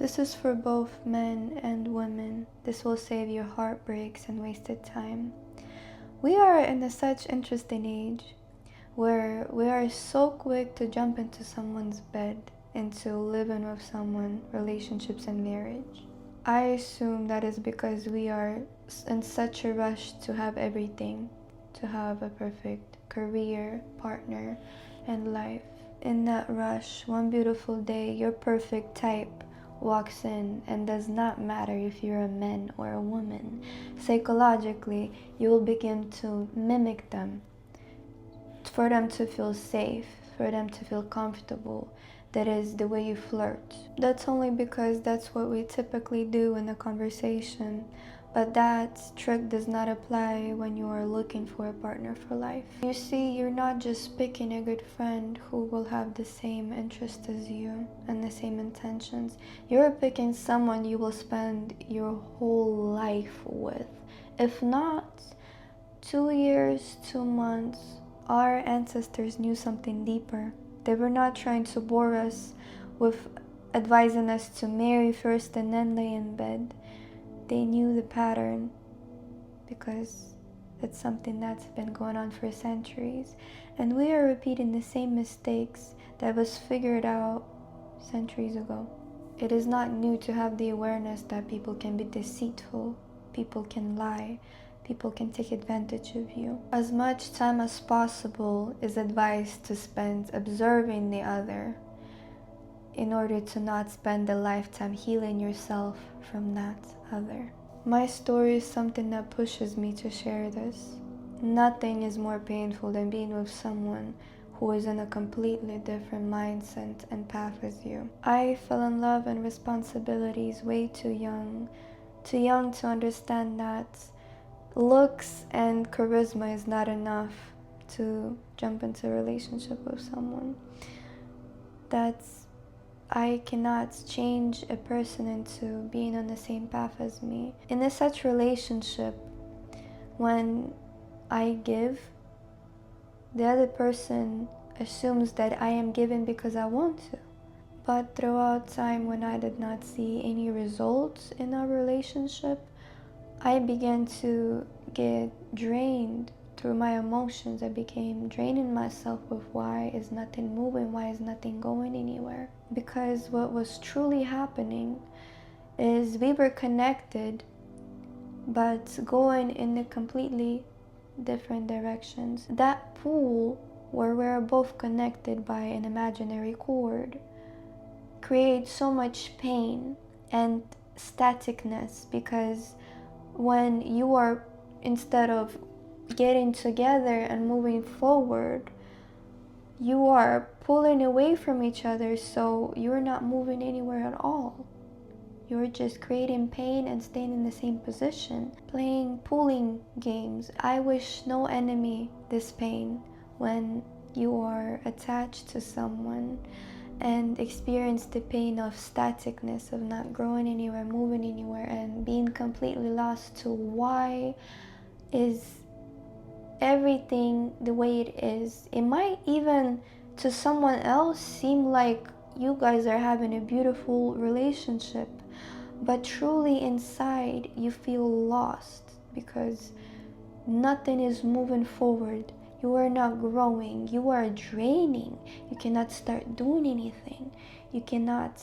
This is for both men and women. This will save your heartbreaks and wasted time. We are in such interesting age where we are so quick to jump into someone's bed, into living with someone, relationships and marriage. I assume that is because we are in such a rush to have everything, to have a perfect career, partner, and life. In that rush, one beautiful day, your perfect type walks in, and does not matter if you're a man or a woman. Psychologically, you will begin to mimic them for them to feel safe, for them to feel comfortable. That is the way you flirt. That's only because that's what we typically do in a conversation. But that trick does not apply when you are looking for a partner for life. You see, you're not just picking a good friend who will have the same interests as you and the same intentions. You're picking someone you will spend your whole life with. If not, 2 years, 2 months, our ancestors knew something deeper. They were not trying to bore us with advising us to marry first and then lay in bed. They knew the pattern because it's something that's been going on for centuries. And we are repeating the same mistakes that was figured out centuries ago. It is not new to have the awareness that people can be deceitful, people can lie, people can take advantage of you. As much time as possible is advised to spend observing the other in order to not spend a lifetime healing yourself from that other. My story is something that pushes me to share this. Nothing is more painful than being with someone who is in a completely different mindset and path as you. I fell in love and responsibilities way too young to understand that looks and charisma is not enough to jump into a relationship with someone. I cannot change a person into being on the same path as me. In a such relationship, when I give, the other person assumes that I am giving because I want to. But throughout time, when I did not see any results in our relationship, I began to get drained through my emotions. I became draining myself with why is nothing moving, why is nothing going anywhere. Because what was truly happening is we were connected, but going in the completely different directions. That pool where we're both connected by an imaginary cord creates so much pain and staticness, because when you are, instead of getting together and moving forward, you are pulling away from each other, so you're not moving anywhere at all. You're just creating pain and staying in the same position, playing pulling games. I wish no enemy this pain when you are attached to someone and experience the pain of staticness, of not growing anywhere, moving anywhere, and being completely lost to why is everything the way it is. It might even to someone else seem like you guys are having a beautiful relationship, but truly inside you feel lost because nothing is moving forward. You are not growing, you are draining. You cannot start doing anything. You cannot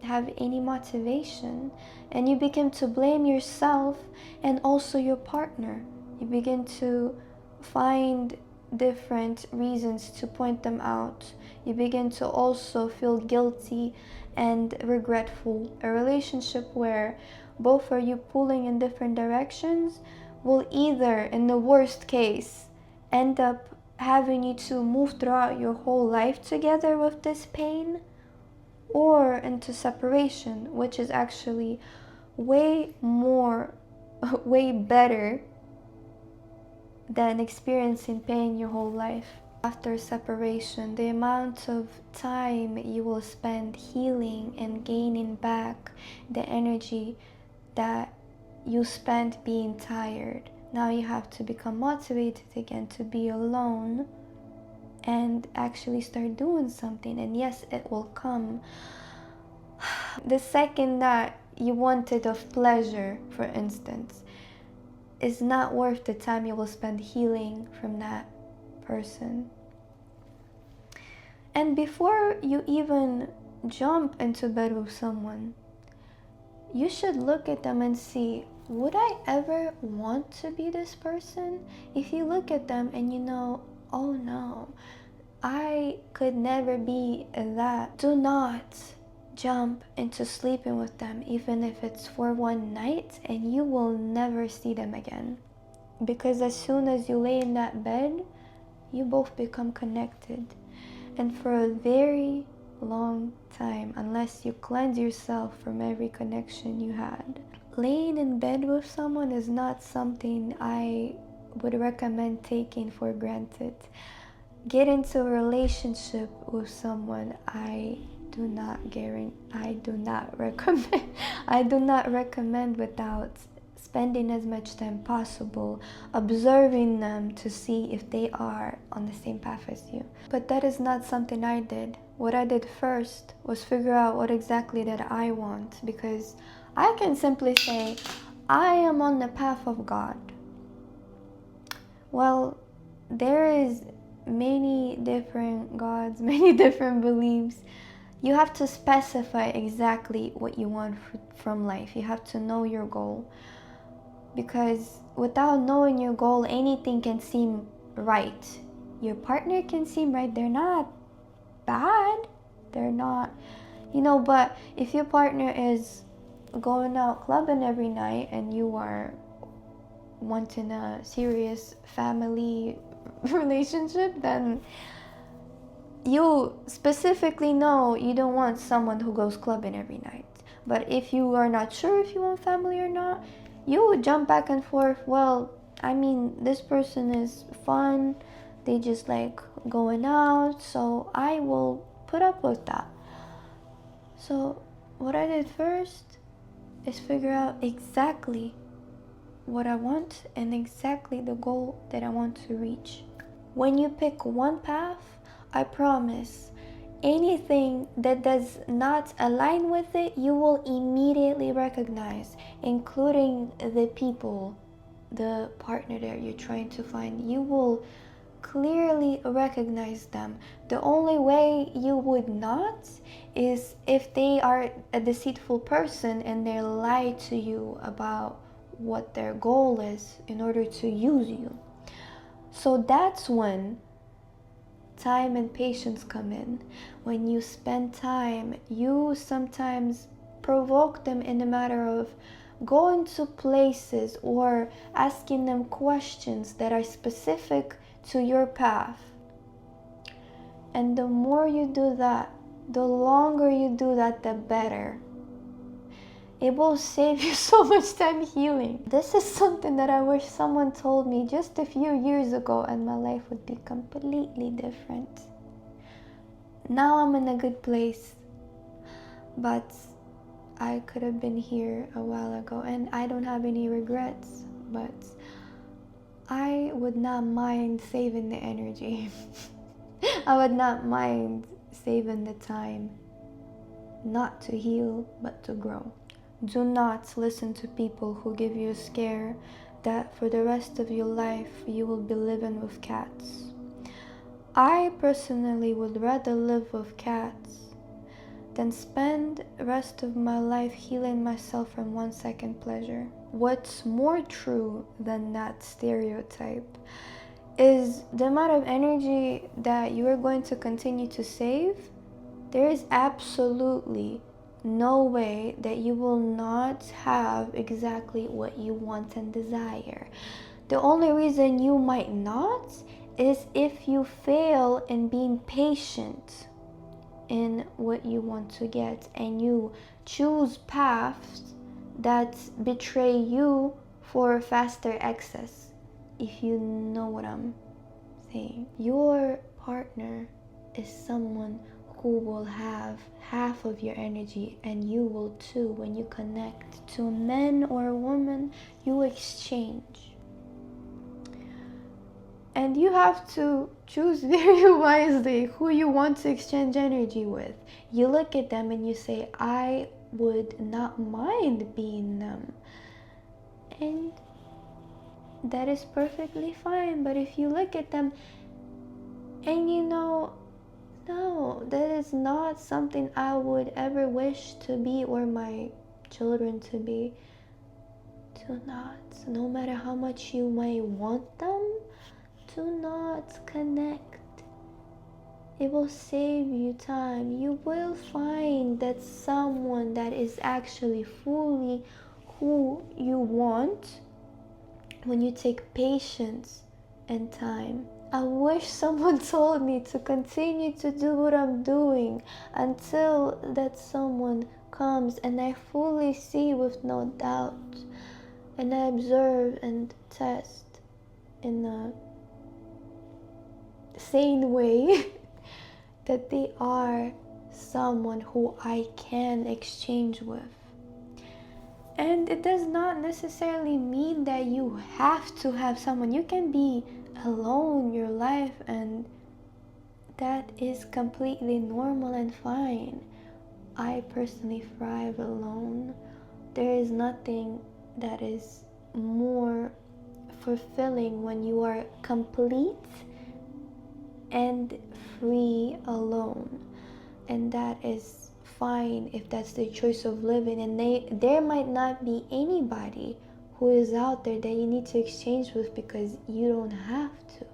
have any motivation, and you begin to blame yourself and also your partner. You begin to find different reasons to point them out. You begin to also feel guilty and regretful. A relationship where both are you pulling in different directions will either, in the worst case, end up having you to move throughout your whole life together with this pain, or into separation, which is actually way better than experiencing pain your whole life. After separation, the amount of time you will spend healing and gaining back the energy that you spent being tired. Now you have to become motivated again to be alone and actually start doing something. And yes, it will come The second that you wanted of pleasure, for instance, is not worth the time you will spend healing from that person. And before you even jump into bed with someone, you should look at them and see, would I ever want to be this person? If you look at them and you know, oh no, I could never be that, do not jump into sleeping with them, even if it's for one night, and you will never see them again. Because as soon as you lay in that bed, you both become connected. And for a very long time, unless you cleanse yourself from every connection you had. Laying in bed with someone is not something I would recommend taking for granted. Get into a relationship with someone, I do not recommend without spending as much time possible observing them to see if they are on the same path as you. But that is not something I did. What I did first was figure out what exactly that I want, because I can simply say, I am on the path of God. Well, there is many different gods, many different beliefs. You have to specify exactly what you want from life. You have to know your goal. Because without knowing your goal, anything can seem right. Your partner can seem right. They're not bad. They're not, but if your partner is going out clubbing every night and you are wanting a serious family relationship, then you specifically know you don't want someone who goes clubbing every night. But if you are not sure if you want family or not, you would jump back and forth. Well, this person is fun, they just like going out, so I will put up with that. So what I did first is figure out exactly what I want and exactly the goal that I want to reach. When you pick one path, I promise, anything that does not align with it, you will immediately recognize, including the people, the partner that you're trying to find. You will clearly recognize them. The only way you would not is if they are a deceitful person and they lie to you about what their goal is in order to use you. So that's when time and patience come in. When you spend time, you sometimes provoke them in a matter of going to places or asking them questions that are specific to your path. And the more you do that, the longer you do that, the better. It will save you so much time healing. This is something that I wish someone told me just a few years ago, and my life would be completely different. Now I'm in a good place, but I could have been here a while ago, and I don't have any regrets, but I would not mind saving the energy. I would not mind saving the time, not to heal, but to grow. Do not listen to people who give you a scare that for the rest of your life you will be living with cats. I personally would rather live with cats than spend the rest of my life healing myself from 1 second pleasure. What's more true than that stereotype is the amount of energy that you are going to continue to save. There is absolutely no way that you will not have exactly what you want and desire. The only reason you might not is if you fail in being patient in what you want to get and you choose paths that betray you for faster access. If you know what I'm saying. Your partner is someone who will have half of your energy, and you will too. When you connect to a man or a woman, you exchange. And you have to choose very wisely who you want to exchange energy with. You look at them and you say, I would not mind being them. And that is perfectly fine. But if you look at them and you know, no, that is not something I would ever wish to be or my children to be, do not. No matter how much you might want them, do not connect. It will save you time. You will find that someone that is actually fully who you want when you take patience and time. I wish someone told me to continue to do what I'm doing until that someone comes and I fully see with no doubt, and I observe and test in a sane way that they are someone who I can exchange with. And it does not necessarily mean that you have to have someone. You can be alone your life, and that is completely normal and fine. I personally thrive alone. There is nothing that is more fulfilling when you are complete and free alone. And that is fine if that's the choice of living. And there might not be anybody who is out there that you need to exchange with, because you don't have to.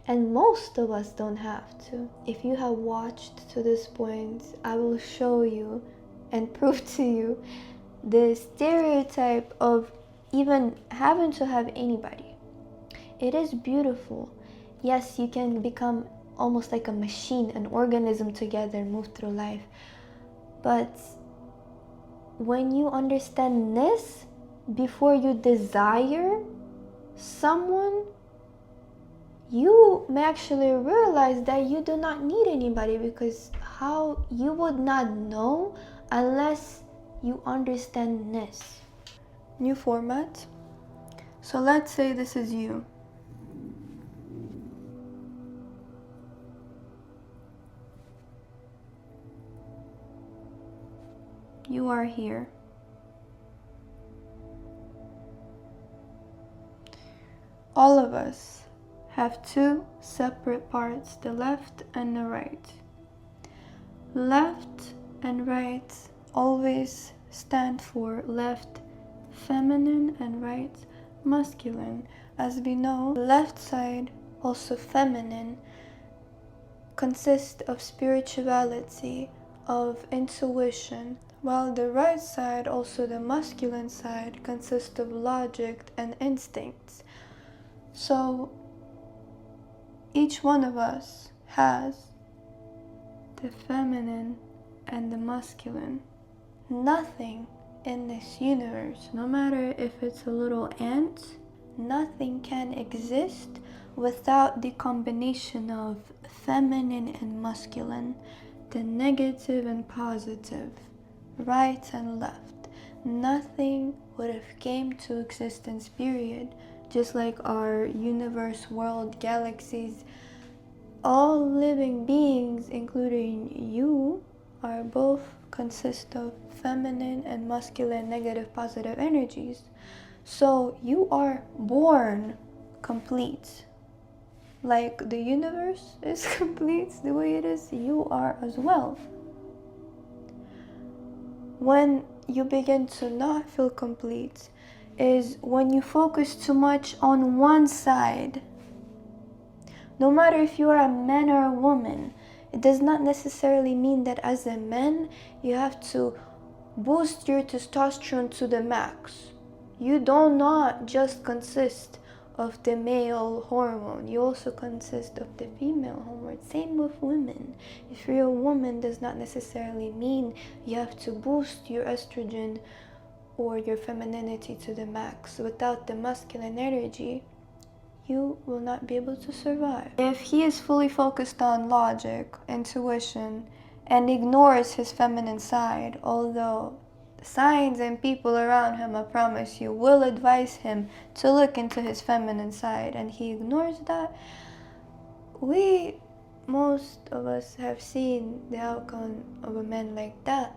And most of us don't have to. If you have watched to this point, I will show you and prove to you the stereotype of even having to have anybody. It is beautiful. Yes, you can become almost like a machine, an organism together and move through life. But when you understand this, before you desire someone, you may actually realize that you do not need anybody, because how you would not know unless you understand this. New format. So let's say this is you. You are here. All of us have two separate parts, the left and the right. Left and right always stand for left feminine and right masculine. As we know, the left side, also feminine, consists of spirituality, of intuition, while the right side, also the masculine side, consists of logic and instincts. So each one of us has the feminine and the masculine. Nothing in this universe, no matter if it's a little ant, nothing can exist without the combination of feminine and masculine, the negative and positive, right and left. Nothing would have came to existence, period. Just like our universe, world, galaxies, all living beings, including you, are both consist of feminine and masculine, negative, positive energies. So you are born complete. Like the universe is complete the way it is, you are as well. When you begin to not feel complete is when you focus too much on one side. No matter if you are a man or a woman, it does not necessarily mean that as a man you have to boost your testosterone to the max. You do not just consist of the male hormone, you also consist of the female hormone. Same with women. If you're a woman, does not necessarily mean you have to boost your estrogen or your femininity to the max. Without the masculine energy, you will not be able to survive. If he is fully focused on logic, intuition, and ignores his feminine side, although signs and people around him, I promise you, will advise him to look into his feminine side, and he ignores that, most of us have seen the outcome of a man like that.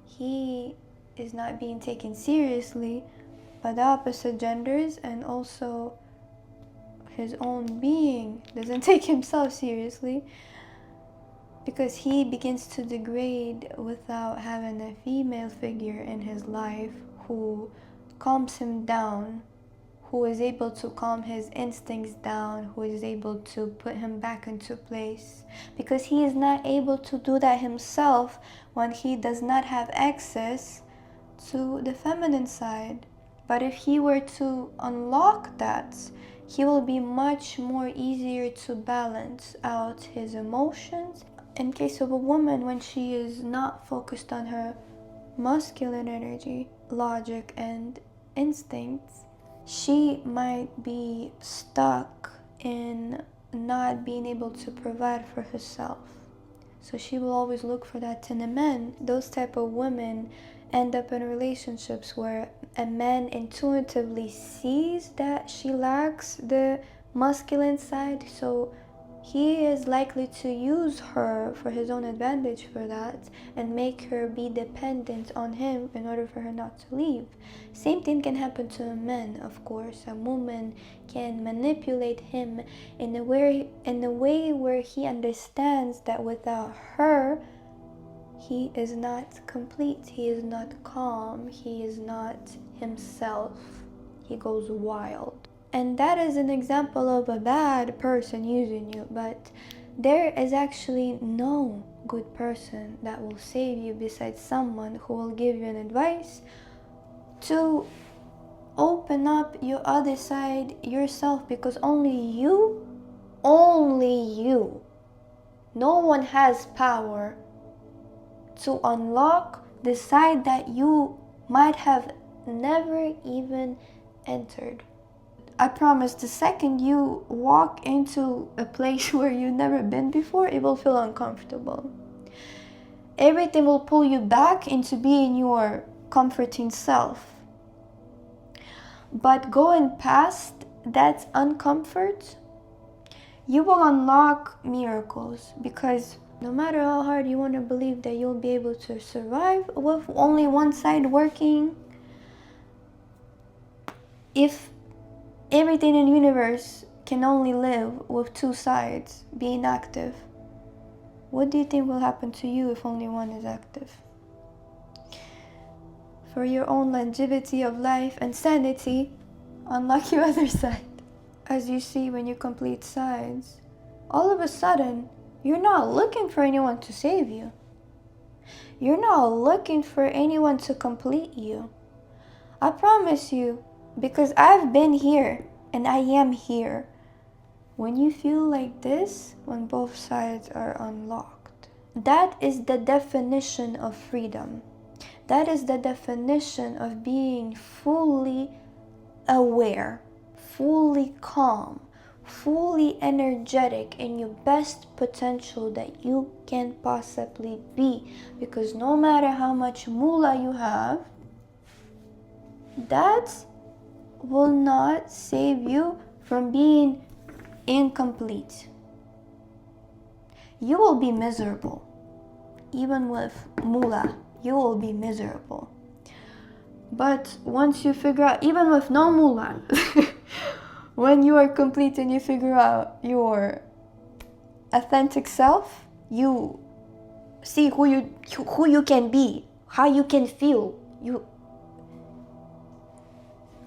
He is not being taken seriously by the opposite genders, and also his own being doesn't take himself seriously, because he begins to degrade without having a female figure in his life who calms him down, who is able to calm his instincts down, who is able to put him back into place, because he is not able to do that himself when he does not have access to the feminine side. But if he were to unlock that, he will be much more easier to balance out his emotions. In case of a woman, when she is not focused on her masculine energy, logic, and instincts, she might be stuck in not being able to provide for herself. So she will always look for that in a man. Those type of women end up in relationships where a man intuitively sees that she lacks the masculine side, so he is likely to use her for his own advantage for that, and make her be dependent on him in order for her not to leave. Same thing can happen to a man, of course. A woman can manipulate him in a way where he understands that without her, he is not complete, he is not calm, he is not himself. He goes wild. And that is an example of a bad person using you, but there is actually no good person that will save you besides someone who will give you an advice to open up your other side yourself, because only you, no one has power to unlock the side that you might have never even entered. I promise, the second you walk into a place where you've never been before, it will feel uncomfortable. Everything will pull you back into being your comforting self. But going past that uncomfort, you will unlock miracles, because no matter how hard you want to believe that you'll be able to survive with only one side working, if everything in the universe can only live with two sides being active, what do you think will happen to you if only one is active? For your own longevity of life and sanity, unlock your other side. As you see, when you complete sides, all of a sudden, you're not looking for anyone to save you. You're not looking for anyone to complete you. I promise you, because I've been here and I am here. When you feel like this, when both sides are unlocked, that is the definition of freedom. That is the definition of being fully aware, fully calm, fully energetic in your best potential that you can possibly be. Because no matter how much moolah you have, that will not save you from being incomplete. You will be miserable. Even with moolah, you will be miserable. But once you figure out, even with no moolah, when you are complete and you figure out your authentic self, you see who you can be, how you can feel.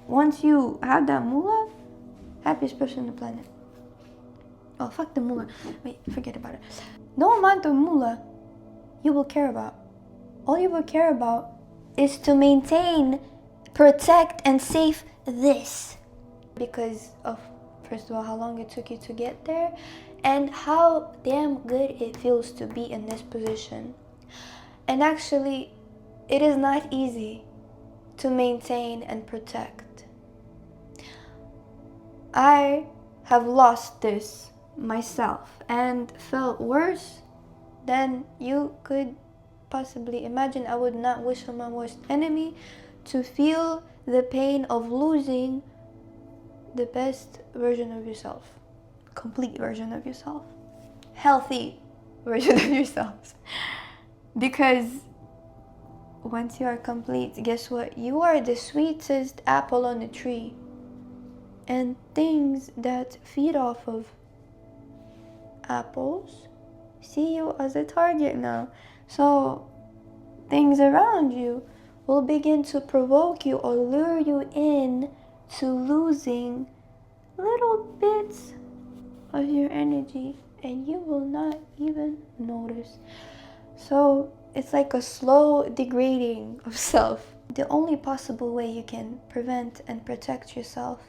Once you have that moolah, happiest person on the planet. Oh, fuck the moolah. Wait, forget about it. No amount of moolah you will care about. All you will care about is to maintain, protect, and save this. Because of, first of all, how long it took you to get there, and how damn good it feels to be in this position. And actually, it is not easy to maintain and protect. I have lost this myself and felt worse than you could possibly imagine. I would not wish on my worst enemy to feel the pain of losing the best version of yourself, complete version of yourself, healthy version of yourself. Because once you are complete, guess what? You are the sweetest apple on the tree. And things that feed off of apples see you as a target now. So things around you will begin to provoke you or lure you in to losing little bits of your energy, and you will not even notice. So it's like a slow degrading of self. The only possible way you can prevent and protect yourself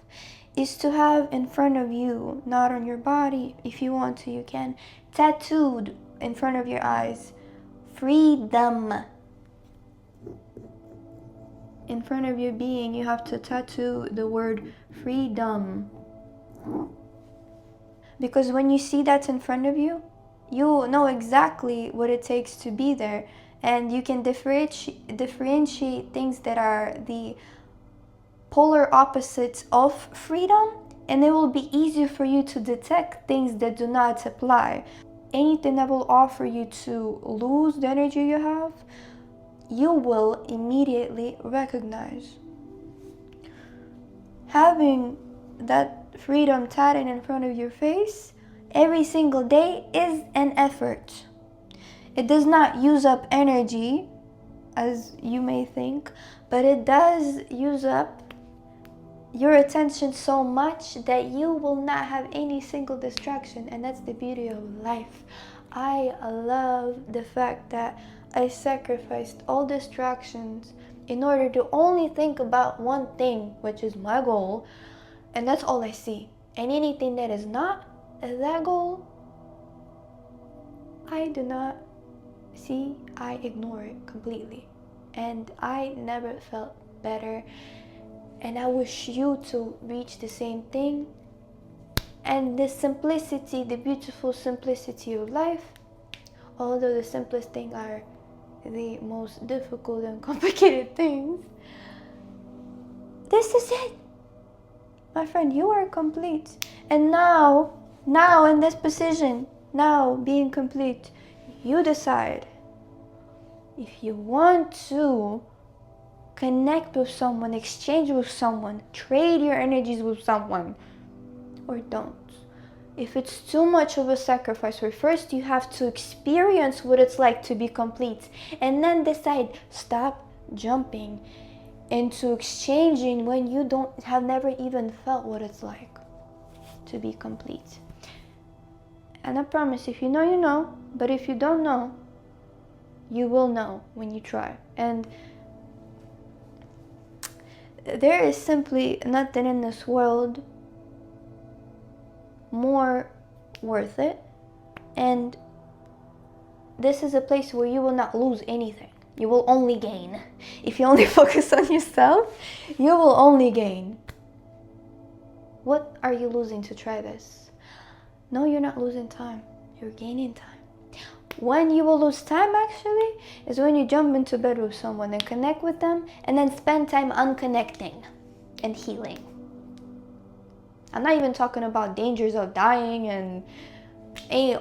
is to have in front of you, not on your body, if you want to, you can, tattooed in front of your eyes, freedom. In front of your being, you have to tattoo the word freedom. Because when you see that in front of you, you know exactly what it takes to be there, and you can differentiate things that are the polar opposites of freedom, and it will be easier for you to detect things that do not apply. Anything that will offer you to lose the energy you have, you will immediately recognize. Having that freedom tatted in front of your face every single day is an effort. It does not use up energy, as you may think, but it does use up your attention so much that you will not have any single distraction, and that's the beauty of life. I love the fact that I sacrificed all distractions in order to only think about one thing, which is my goal, and that's all I see. And anything that is not that goal, I do not see, I ignore it completely. And I never felt better. And I wish you to reach the same thing. And the simplicity, the beautiful simplicity of life, although the simplest things are the most difficult and complicated things, this is it. My friend, you are complete. And now in this position, now being complete, you decide if you want to connect with someone, exchange with someone, trade your energies with someone, or don't. If it's too much of a sacrifice, where first you have to experience what it's like to be complete, and then decide, stop jumping into exchanging when you have never even felt what it's like to be complete. And I promise, if you know, you know, but if you don't know, you will know when you try. And there is simply nothing in this world more worth it, and this is a place where you will not lose anything. You will only gain. If you only focus on yourself, you will only gain. What are you losing to try this? No, you're not losing time. You're gaining time. When you will lose time, actually, is when you jump into bed with someone and connect with them, and then spend time unconnecting and healing. I'm not even talking about dangers of dying and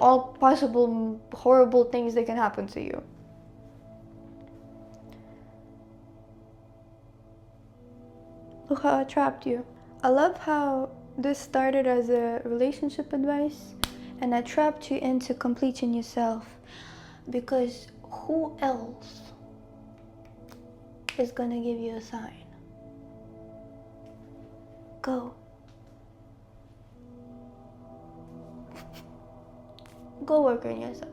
all possible horrible things that can happen to you. Look how I trapped you. I love how this started as a relationship advice, and I trapped you into completing yourself, because who else is gonna give you a sign? Go. Go work on yourself,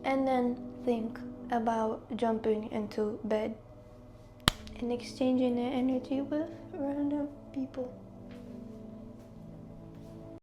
and then think about jumping into bed and exchanging their energy with random people.